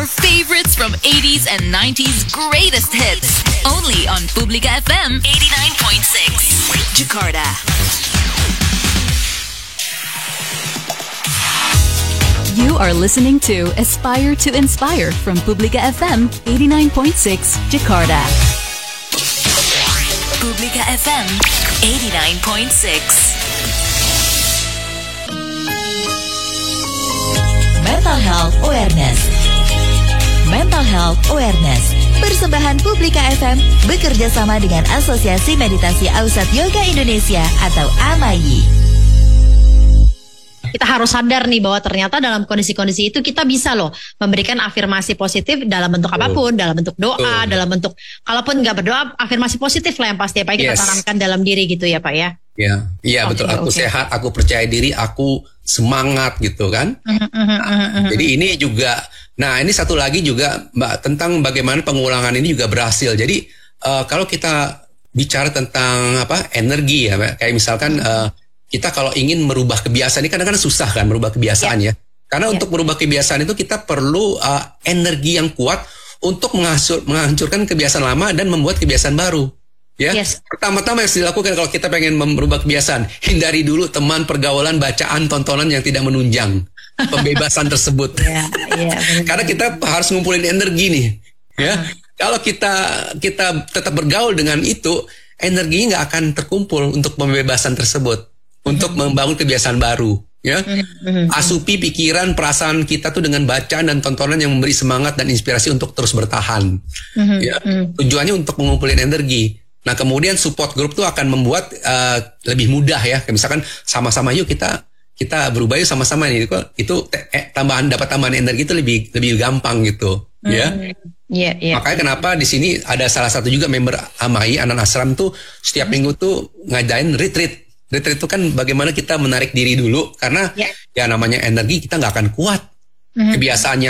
Your favorites from 80s and 90s greatest hits. Only on Publica FM 89.6 Jakarta. You are listening to Aspire to Inspire from Publica FM 89.6 Jakarta. Publica FM 89.6. Mental Health Awareness. Mental Health Awareness. Persembahan Publica FM bekerja sama dengan Asosiasi Meditasi Ausat Yoga Indonesia atau AMAYI. Kita harus sadar nih bahwa ternyata dalam kondisi-kondisi itu kita bisa loh memberikan afirmasi positif dalam bentuk apapun, dalam bentuk doa, dalam bentuk, kalaupun nggak berdoa, afirmasi positif lah yang pasti ya Pak, kita tanamkan dalam diri gitu ya Pak ya. Iya betul. Aku sehat, aku percaya diri, aku semangat gitu kan. Jadi ini juga, nah ini satu lagi juga Mbak tentang bagaimana pengulangan ini juga berhasil. Jadi kalau kita bicara tentang energi ya, kayak misalkan kita kalau ingin merubah kebiasaan ini kadang-kadang susah kan merubah kebiasaan ya. Karena untuk merubah kebiasaan itu kita perlu energi yang kuat untuk menghancurkan kebiasaan lama dan membuat kebiasaan baru. Ya, pertama-tama yang harus dilakukan kalau kita pengen merubah kebiasaan, hindari dulu teman, pergaulan, bacaan, tontonan yang tidak menunjang pembebasan tersebut. Karena kita harus ngumpulin energi nih. Ya, kalau kita tetap bergaul dengan itu, energinya nggak akan terkumpul untuk pembebasan tersebut, untuk membangun kebiasaan baru. Ya, asupi pikiran, perasaan kita tuh dengan bacaan dan tontonan yang memberi semangat dan inspirasi untuk terus bertahan. Ya, tujuannya untuk mengumpulin energi. Nah kemudian support group tuh akan membuat lebih mudah ya. Kayak misalkan sama-sama yuk kita berubah yuk sama-sama nih. Itu dapat tambahan energi itu lebih gampang gitu. Ya. Makanya kenapa di sini ada salah satu juga member AMAYI Anak Ashram tuh setiap minggu tuh ngadain retreat. Retreat itu kan bagaimana kita menarik diri dulu karena ya namanya energi kita nggak akan kuat. Kebiasaan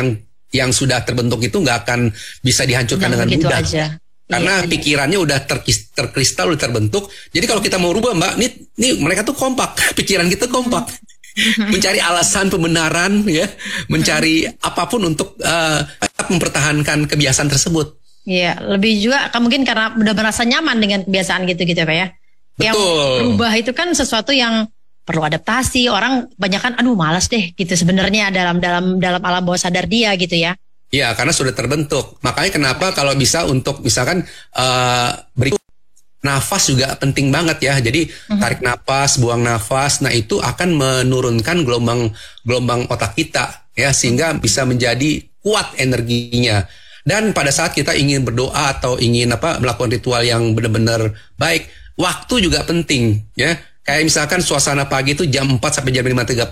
yang sudah terbentuk itu nggak akan bisa dihancurkan dengan mudah. Aja. Karena pikirannya udah terkristal, udah terbentuk. Jadi kalau kita mau rubah Mbak, nih mereka tuh kompak, pikiran kita kompak. Mencari alasan pembenaran ya, mencari apapun untuk mempertahankan kebiasaan tersebut. Iya, lebih juga mungkin karena udah merasa nyaman dengan kebiasaan gitu-gitu ya Pak ya. Betul. Yang berubah itu kan sesuatu yang perlu adaptasi. Orang banyak kan aduh malas deh gitu sebenarnya dalam alam bawah sadar dia gitu ya. Ya, karena sudah terbentuk. Makanya kenapa kalau bisa untuk misalkan berikut nafas juga penting banget ya. Jadi tarik nafas, buang nafas. Nah itu akan menurunkan gelombang otak kita ya sehingga bisa menjadi kuat energinya. Dan pada saat kita ingin berdoa atau ingin melakukan ritual yang benar-benar baik, waktu juga penting ya. Kayak misalkan suasana pagi itu jam 4 sampai jam 5.30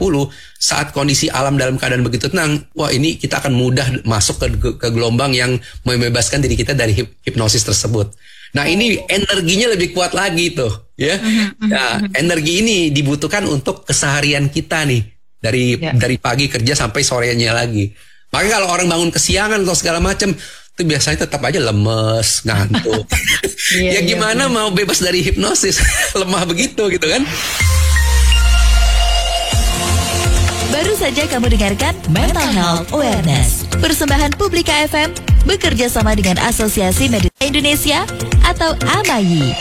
saat kondisi alam dalam keadaan begitu tenang, wah ini kita akan mudah masuk ke gelombang yang membebaskan diri kita dari hipnosis tersebut. Nah ini energinya lebih kuat lagi tuh ya. Nah, energi ini dibutuhkan untuk keseharian kita nih dari pagi kerja sampai sorenya lagi. Makanya kalau orang bangun kesiangan atau segala macam itu biasanya tetap aja lemes, ngantuk. Ya gimana mau bebas dari hipnosis? Lemah begitu gitu kan. Baru saja kamu dengarkan Mental Health Awareness. Persembahan Publica FM bekerja sama dengan Asosiasi Meditasi Indonesia atau AMAYI.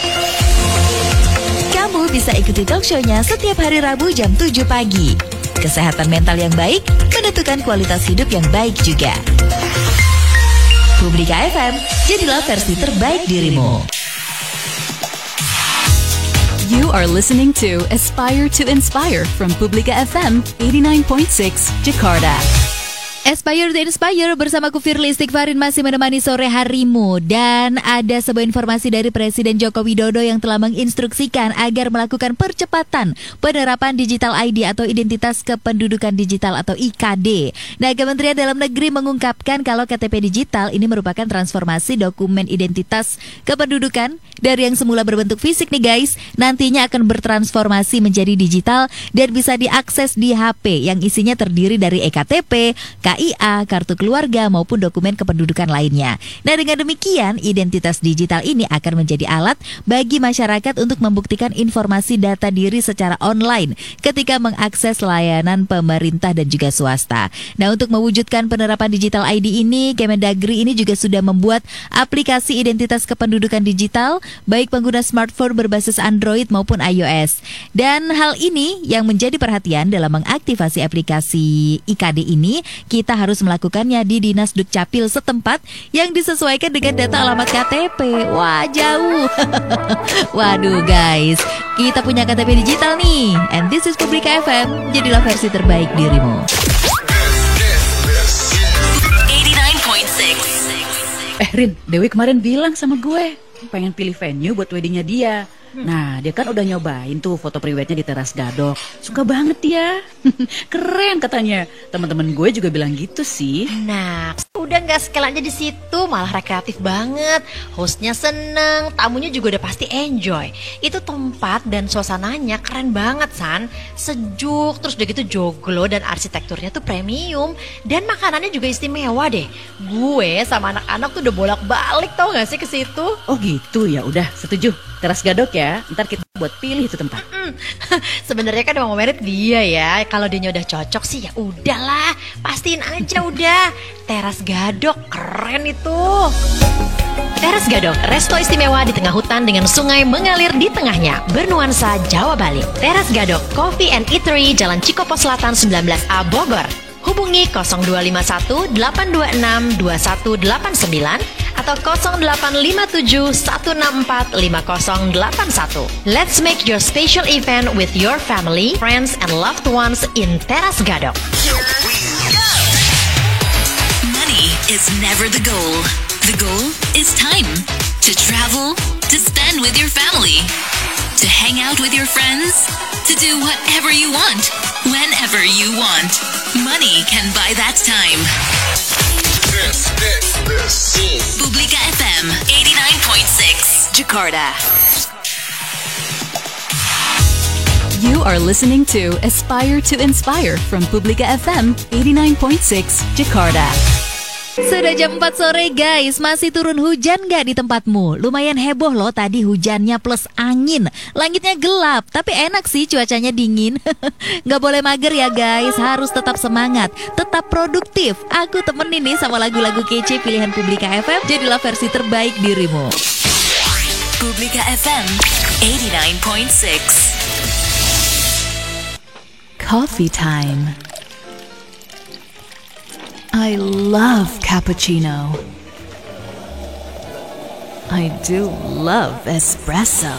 Kamu bisa ikuti talk show-nya setiap hari Rabu jam 7 pagi. Kesehatan mental yang baik menentukan kualitas hidup yang baik juga. Publica FM, jadilah versi terbaik dirimu. You are listening to Aspire to Inspire from Publica FM 89.6 Jakarta. Aspire to Inspire bersamaku Firly Istighfarin masih menemani sore harimu. Dan ada sebuah informasi dari Presiden Joko Widodo yang telah menginstruksikan agar melakukan percepatan penerapan Digital ID atau Identitas Kependudukan Digital atau IKD. Nah, Kementerian Dalam Negeri mengungkapkan kalau KTP digital ini merupakan transformasi dokumen identitas kependudukan dari yang semula berbentuk fisik nih guys, nantinya akan bertransformasi menjadi digital dan bisa diakses di HP yang isinya terdiri dari eKTP, KIA, kartu keluarga maupun dokumen kependudukan lainnya. Nah, dengan demikian identitas digital ini akan menjadi alat bagi masyarakat untuk membuktikan informasi data diri secara online ketika mengakses layanan pemerintah dan juga swasta. Nah, untuk mewujudkan penerapan digital ID ini, Kemendagri ini juga sudah membuat aplikasi identitas kependudukan digital baik pengguna smartphone berbasis Android maupun iOS. Dan hal ini yang menjadi perhatian dalam mengaktifasi aplikasi IKD ini, kita harus melakukannya di Dinas Dukcapil setempat yang disesuaikan dengan data alamat KTP. Wah, jauh. Waduh guys, kita punya KTP digital nih. And this is Publika FM. Jadilah versi terbaik dirimu. 89.6. Rin, Dewi kemarin bilang sama gue pengen pilih venue buat weddingnya dia. Nah, dia kan udah nyobain tuh foto priwetnya di teras Gadok. Suka banget dia. Keren katanya. Teman-teman gue juga bilang gitu sih. Nah, udah nggak sekalian aja di situ, malah rekreatif banget. Hostnya seneng, tamunya juga udah pasti enjoy. Itu tempat dan suasananya keren banget, San. Sejuk, terus udah gitu joglo dan arsitekturnya tuh premium. Dan makanannya juga istimewa deh. Gue sama anak-anak tuh udah bolak-balik tau gak sih ke situ? Oh gitu, ya udah setuju. Teras Gadok ya, ntar kita buat pilih itu tempat. Sebenarnya kan mau merit dia ya. Kalau dia udah cocok sih ya udahlah, pastiin aja udah. Teras Gadok keren itu. Teras Gadok, resto istimewa di tengah hutan dengan sungai mengalir di tengahnya, bernuansa Jawa Bali. Teras Gadok, Coffee and Eatery, Jalan Cikopo Selatan 19A Bogor. Hubungi 0251 826 2189 atau 0857 164 5081. Let's make your special event with your family, friends, and loved ones in Teras Gadok. Money is never the goal. The goal is time. To travel, to spend with your family, to hang out with your friends, to do whatever you want, whenever you want. Money can buy that time. This is Publika FM 89.6 Jakarta. You are listening to Aspire to Inspire from Publika FM 89.6 Jakarta. Sudah jam 4 sore guys, masih turun hujan gak di tempatmu? Lumayan heboh loh tadi hujannya plus angin. Langitnya gelap, tapi enak sih cuacanya dingin. Gak boleh mager ya guys, harus tetap semangat, tetap produktif. Aku temenin nih sama lagu-lagu kece pilihan Publika FM. Jadilah versi terbaik dirimu. Publika FM 89.6. Coffee time. I love cappuccino. I do love espresso.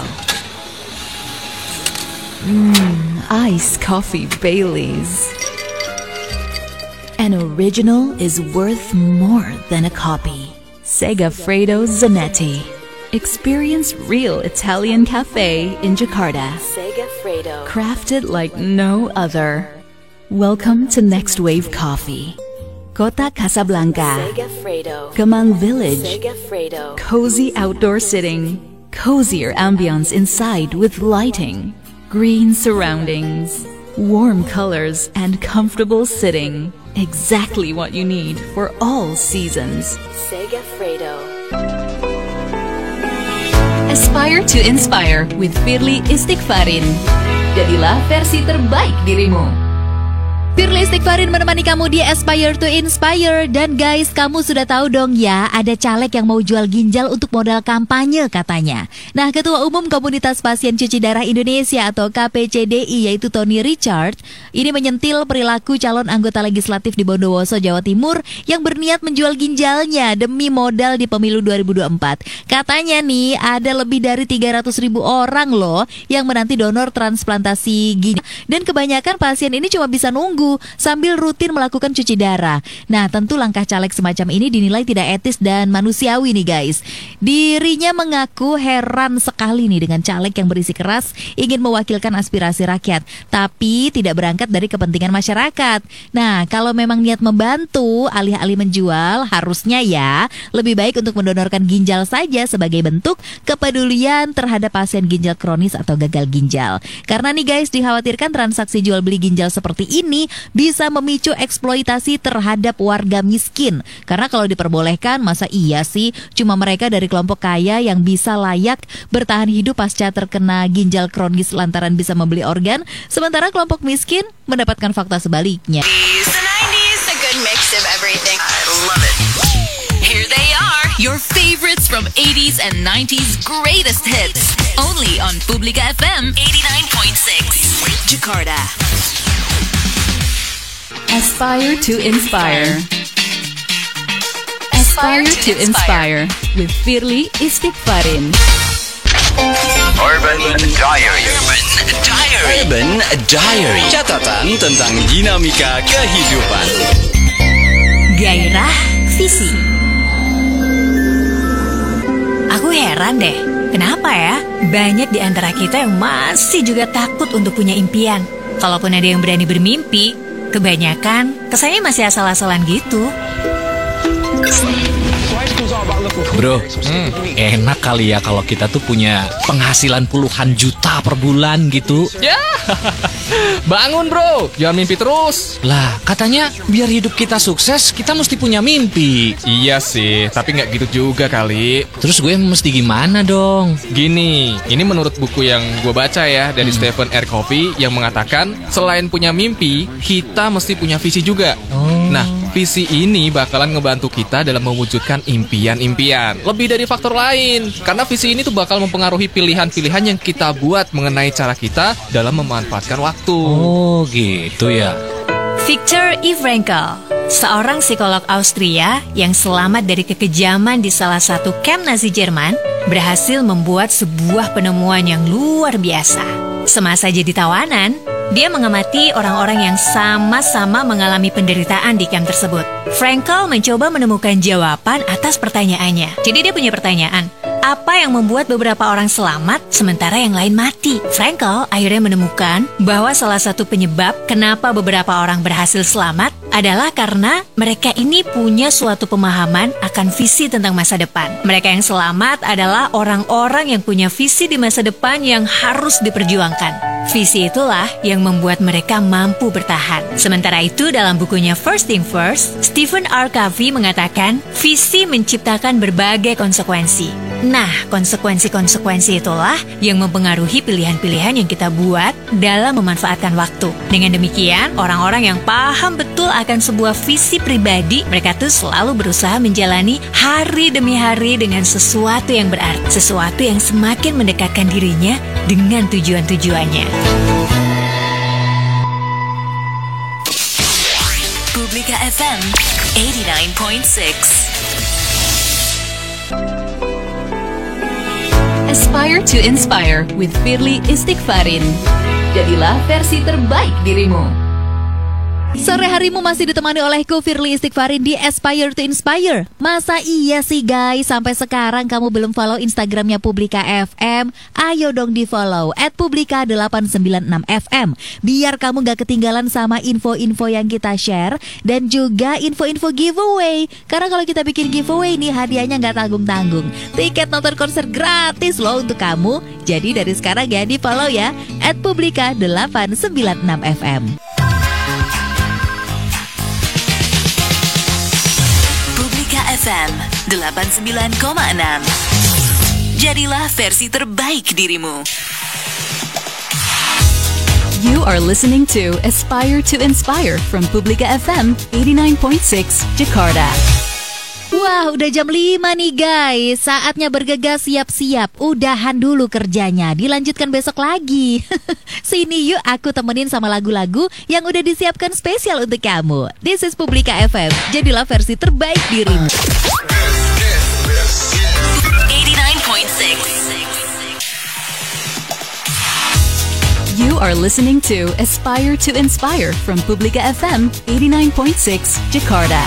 Iced coffee Baileys. An original is worth more than a copy. Segafredo Zanetti. Experience real Italian cafe in Jakarta. Segafredo. Crafted like no other. Welcome to Next Wave Coffee. Kota Casablanca, Segafredo. Kemang Village, Segafredo. cozy outdoor sitting, cozier ambience inside with lighting, green surroundings, warm colors and comfortable sitting. Exactly what you need for all seasons. Segafredo. Aspire to Inspire with Firly Istighfarin. Jadilah versi terbaik dirimu. Firly Istighfarin menemani kamu di Aspire to Inspire. Dan guys, kamu sudah tahu dong ya, ada caleg yang mau jual ginjal untuk modal kampanye katanya. Nah, Ketua Umum Komunitas Pasien Cuci Darah Indonesia atau KPCDI yaitu Tony Richard ini menyentil perilaku calon anggota legislatif di Bondowoso, Jawa Timur yang berniat menjual ginjalnya demi modal di pemilu 2024. Katanya nih, ada lebih dari 300.000 orang loh yang menanti donor transplantasi ginjal. Dan kebanyakan pasien ini cuma bisa nunggu sambil rutin melakukan cuci darah. Nah, tentu langkah caleg semacam ini dinilai tidak etis dan manusiawi nih guys. Dirinya mengaku heran sekali nih dengan caleg yang berisi keras ingin mewakilkan aspirasi rakyat, tapi tidak berangkat dari kepentingan masyarakat. Nah, kalau memang niat membantu alih-alih menjual, harusnya ya lebih baik untuk mendonorkan ginjal saja sebagai bentuk kepedulian terhadap pasien ginjal kronis atau gagal ginjal. Karena nih guys, dikhawatirkan transaksi jual beli ginjal seperti ini bisa memicu eksploitasi terhadap warga miskin. Karena kalau diperbolehkan, masa iya sih cuma mereka dari kelompok kaya yang bisa layak bertahan hidup pasca terkena ginjal kronis lantaran bisa membeli organ, sementara kelompok miskin mendapatkan fakta sebaliknya. The 90s, a good mix of everything. I love it. Here they are, your favorites from 80s and 90s greatest hits. Only on Publica FM 89.6, Jakarta. Aspire to inspire. Aspire to inspire with Firly Istighfarin. Urban Diary. Urban Diary. Catatan tentang dinamika kehidupan. Gairah visi. Aku heran deh, kenapa ya banyak di antara kita yang masih juga takut untuk punya impian. Kalaupun ada yang berani bermimpi, kebanyakan kesannya masih asal-asalan gitu. Bro, enak kali ya kalau kita tuh punya penghasilan puluhan juta per bulan gitu. Ya, bangun bro, jangan mimpi terus. Lah, katanya biar hidup kita sukses, kita mesti punya mimpi. Iya sih, tapi nggak gitu juga kali. Terus gue mesti gimana dong? Gini, ini menurut buku yang gue baca ya dari Stephen R. Covey yang mengatakan selain punya mimpi, kita mesti punya visi juga. Nah, visi ini bakalan ngebantu kita dalam mewujudkan impian-impian. Lebih dari faktor lain, karena visi ini tuh bakal mempengaruhi pilihan-pilihan yang kita buat mengenai cara kita dalam memanfaatkan waktu. Oh gitu ya. Viktor E. Frankl, seorang psikolog Austria yang selamat dari kekejaman di salah satu kamp Nazi Jerman, berhasil membuat sebuah penemuan yang luar biasa. Semasa jadi tawanan, dia mengamati orang-orang yang sama-sama mengalami penderitaan di kamp tersebut. Frankl mencoba menemukan jawaban atas pertanyaannya. Jadi dia punya pertanyaan, apa yang membuat beberapa orang selamat sementara yang lain mati? Frankl akhirnya menemukan bahwa salah satu penyebab kenapa beberapa orang berhasil selamat adalah karena mereka ini punya suatu pemahaman akan visi tentang masa depan. Mereka yang selamat adalah orang-orang yang punya visi di masa depan yang harus diperjuangkan. Visi itulah yang membuat mereka mampu bertahan. Sementara itu dalam bukunya First Thing First, Stephen R. Covey mengatakan visi menciptakan berbagai konsekuensi. Nah, konsekuensi-konsekuensi itulah yang mempengaruhi pilihan-pilihan yang kita buat dalam memanfaatkan waktu. Dengan demikian, orang-orang yang paham betul akan sebuah visi pribadi, mereka tuh selalu berusaha menjalani hari demi hari dengan sesuatu yang berarti, sesuatu yang semakin mendekatkan dirinya dengan tujuan-tujuannya. Publica FM 89.6. Aspire to inspire with Firly Istighfarin. Jadilah versi terbaik dirimu. Sore harimu masih ditemani olehku Firly Istighfarin di Aspire to Inspire. Masa iya sih guys, sampai sekarang kamu belum follow Instagramnya Publica FM? Ayo dong di follow @publica896fm biar kamu gak ketinggalan sama info-info yang kita share dan juga info-info giveaway. Karena kalau kita bikin giveaway nih, hadiahnya gak tanggung-tanggung. Tiket nonton konser gratis loh untuk kamu. Jadi dari sekarang ya di follow ya @publica896fm. FM 89,6. Jadilah versi terbaik dirimu. You are listening to Aspire to Inspire from Publica FM 89.6 Jakarta. Wah, udah jam 5 nih guys. Saatnya bergegas, siap-siap. Udahan dulu kerjanya, dilanjutkan besok lagi. Sini yuk aku temenin sama lagu-lagu yang udah disiapkan spesial untuk kamu. This is Publica FM. Jadilah versi terbaik dirimu. 89.6. You are listening to Aspire to Inspire from Publica FM 89.6 Jakarta.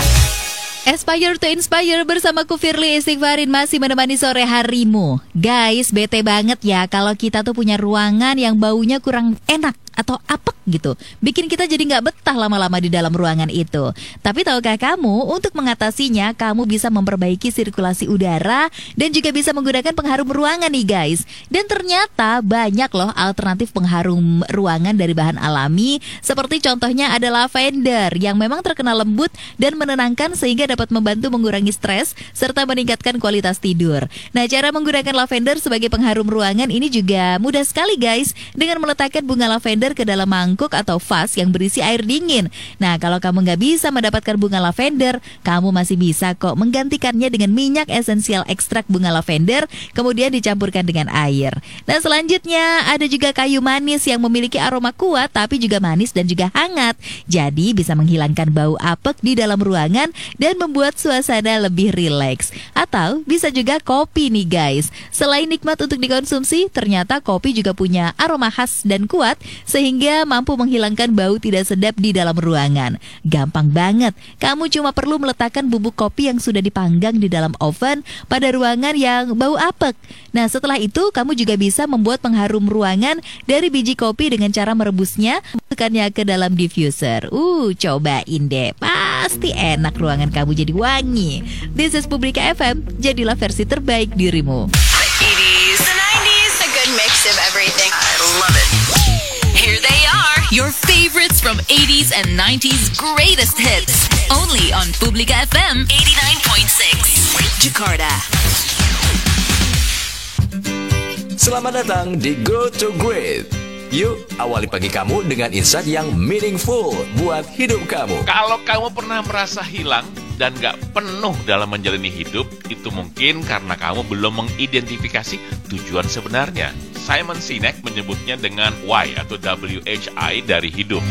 Aspire to Inspire bersamaku Firly Istighfarin masih menemani sore harimu. Guys, bete banget ya kalau kita tuh punya ruangan yang baunya kurang enak atau apek gitu, bikin kita jadi nggak betah lama-lama di dalam ruangan itu. Tapi tahukah kamu, untuk mengatasinya, kamu bisa memperbaiki sirkulasi udara dan juga bisa menggunakan pengharum ruangan nih guys. Dan ternyata banyak loh alternatif pengharum ruangan dari bahan alami, seperti contohnya ada lavender yang memang terkenal lembut dan menenangkan sehingga dapat membantu mengurangi stres serta meningkatkan kualitas tidur. Nah, cara menggunakan lavender sebagai pengharum ruangan ini juga mudah sekali guys, dengan meletakkan bunga lavender ke dalam mangkuk atau vas yang berisi air dingin. Nah, kalau kamu nggak bisa mendapatkan bunga lavender, kamu masih bisa kok menggantikannya dengan minyak esensial ekstrak bunga lavender, kemudian dicampurkan dengan air. Nah, selanjutnya ada juga kayu manis yang memiliki aroma kuat tapi juga manis dan juga hangat. Jadi bisa menghilangkan bau apek di dalam ruangan dan membuat suasana lebih rileks. Atau bisa juga kopi nih guys. Selain nikmat untuk dikonsumsi, ternyata kopi juga punya aroma khas dan kuat sehingga mampu menghilangkan bau tidak sedap di dalam ruangan. Gampang banget. Kamu cuma perlu meletakkan bubuk kopi yang sudah dipanggang di dalam oven pada ruangan yang bau apek. Nah, setelah itu kamu juga bisa membuat pengharum ruangan dari biji kopi dengan cara merebusnya, masukkannya ke dalam diffuser. Cobain deh. Pasti enak, ruangan kamu jadi wangi. This is Publika FM. Jadilah versi terbaik dirimu. 80s, the 90s, a good mix of everything. I love it. Here they are, your favorites from 80s and 90s greatest hits. Only on Publika FM 89.6, Jakarta. Selamat datang di Go to Great. Yuk, awali pagi kamu dengan insight yang meaningful buat hidup kamu. Kalau kamu pernah merasa hilang dan gak penuh dalam menjalani hidup, itu mungkin karena kamu belum mengidentifikasi tujuan sebenarnya. Simon Sinek menyebutnya dengan why atau WHI dari hidup.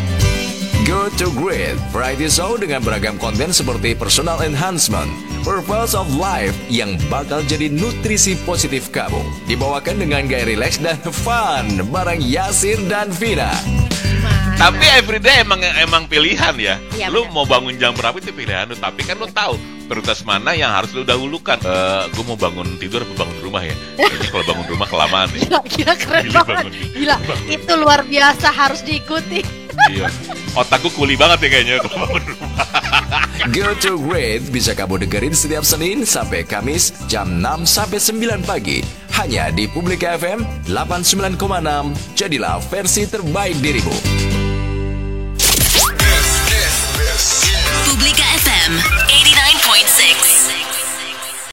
Go to Great, variety show dengan beragam konten seperti personal enhancement, purpose of life yang bakal jadi nutrisi positif kamu. Dibawakan dengan gaya relax dan fun bareng Yasir dan Vina. Tapi everyday emang pilihan ya. Lu mau bangun jam berapa itu pilihan lu. Tapi kan lu tahu prioritas mana yang harus lu dahulukan. Gue mau bangun tidur atau bangun rumah ya. Jadi kalau bangun rumah kelamaan nih. Gila keren banget. Gila, itu luar biasa, harus diikuti. Iya. Otak gue kuli banget ya kayaknya kalau bangun rumah. Go to Great bisa kamu dengerin setiap Senin sampai Kamis jam 6 sampai 9 pagi. Hanya di Publika FM 89,6. Jadilah versi terbaik dirimu.